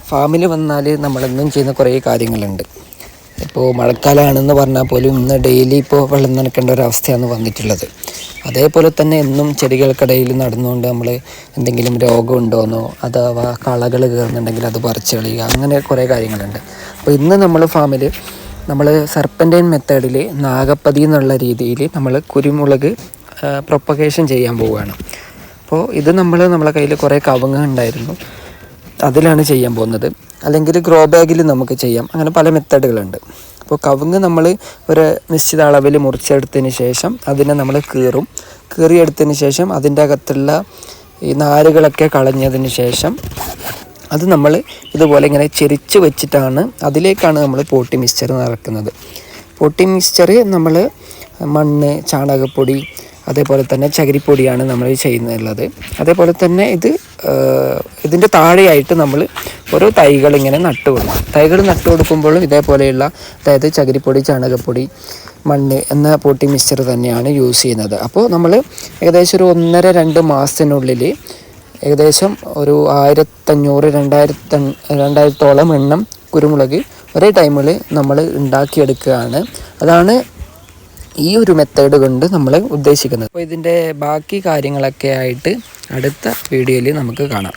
ഫാമിൽ വന്നാൽ നമ്മളെന്നും ചെയ്യുന്ന കുറേ കാര്യങ്ങളുണ്ട്. ഇപ്പോൾ മഴക്കാലമാണെന്ന് പറഞ്ഞാൽ പോലും ഇന്ന് ഡെയിലി ഇപ്പോൾ വെള്ളം നനയ്ക്കേണ്ട ഒരവസ്ഥയാണ് വന്നിട്ടുള്ളത്. അതേപോലെ തന്നെ എന്നും ചെടികൾക്കിടയിൽ നടന്നുകൊണ്ട് നമ്മൾ എന്തെങ്കിലും രോഗമുണ്ടോയെന്നോ അഥവാ കളകൾ കയറുന്നുണ്ടെങ്കിൽ അത് പറിച്ച് കളയുക, അങ്ങനെ കുറേ കാര്യങ്ങളുണ്ട്. അപ്പോൾ ഇന്ന് നമ്മൾ ഫാമിൽ നമ്മൾ സർപ്പൻറ്റൈൻ മെത്തേഡിൽ നാഗപ്പതി എന്നുള്ള രീതിയിൽ നമ്മൾ കുരുമുളക് പ്രൊപ്പഗേഷൻ ചെയ്യാൻ പോവുകയാണ്. അപ്പോൾ ഇത് നമ്മളെ കയ്യിൽ കുറേ കവുങ്ങ് ഉണ്ടായിരുന്നു, അതിലാണ് ചെയ്യാൻ പോകുന്നത്. അല്ലെങ്കിൽ ഗ്രോ ബാഗിൽ നമുക്ക് ചെയ്യാം. അങ്ങനെ പല മെത്തേഡുകളുണ്ട്. അപ്പോൾ കവുങ്ങ് നമ്മൾ ഒരു നിശ്ചിത അളവിൽ മുറിച്ചെടുത്തതിന് ശേഷം അതിനെ നമ്മൾ കീറിയെടുത്തതിന് ശേഷം അതിൻ്റെ അകത്തുള്ള ഈ നാരുകളൊക്കെ കളഞ്ഞതിന് ശേഷം അത് നമ്മൾ ഇതുപോലെ ഇങ്ങനെ ചെരിച്ച് വെച്ചിട്ടാണ് അതിലേക്കാണ് നമ്മൾ പോട്ടി മിക്സ്ചർ നിറക്കുന്നത്. പോട്ടി മിക്സ്ചർ നമ്മൾ മണ്ണ്, ചാണകപ്പൊടി, അതേപോലെ തന്നെ ചകിരിപ്പൊടിയാണ് നമ്മൾ ചെയ്യുന്നുള്ളത്. അതേപോലെ തന്നെ ഇതിൻ്റെ താഴെയായിട്ട് നമ്മൾ ഓരോ തൈകൾ ഇങ്ങനെ നട്ടുകൊടുക്കും. തൈകൾ നട്ടുകൊടുക്കുമ്പോഴും ഇതേപോലെയുള്ള, അതായത് ചകിരിപ്പൊടി, ചാണകപ്പൊടി, മണ്ണ് എന്ന പോട്ടി മിക്സ്ചർ തന്നെയാണ് യൂസ് ചെയ്യുന്നത്. അപ്പോൾ നമ്മൾ ഏകദേശം ഒരു 1.5-2 മാസത്തിനുള്ളിൽ ഏകദേശം ഒരു 1500-2000 എണ്ണം കുരുമുളക് ഒരേ ടൈമിൽ നമ്മൾ ഉണ്ടാക്കിയെടുക്കുകയാണ്. അതാണ് ഈ ഒരു മെത്തേഡ് കൊണ്ട് നമ്മൾ ഉദ്ദേശിക്കുന്നത്. അപ്പോൾ ഇതിൻ്റെ ബാക്കി കാര്യങ്ങളൊക്കെ ആയിട്ട് അടുത്ത വീഡിയോയിൽ നമുക്ക് കാണാം.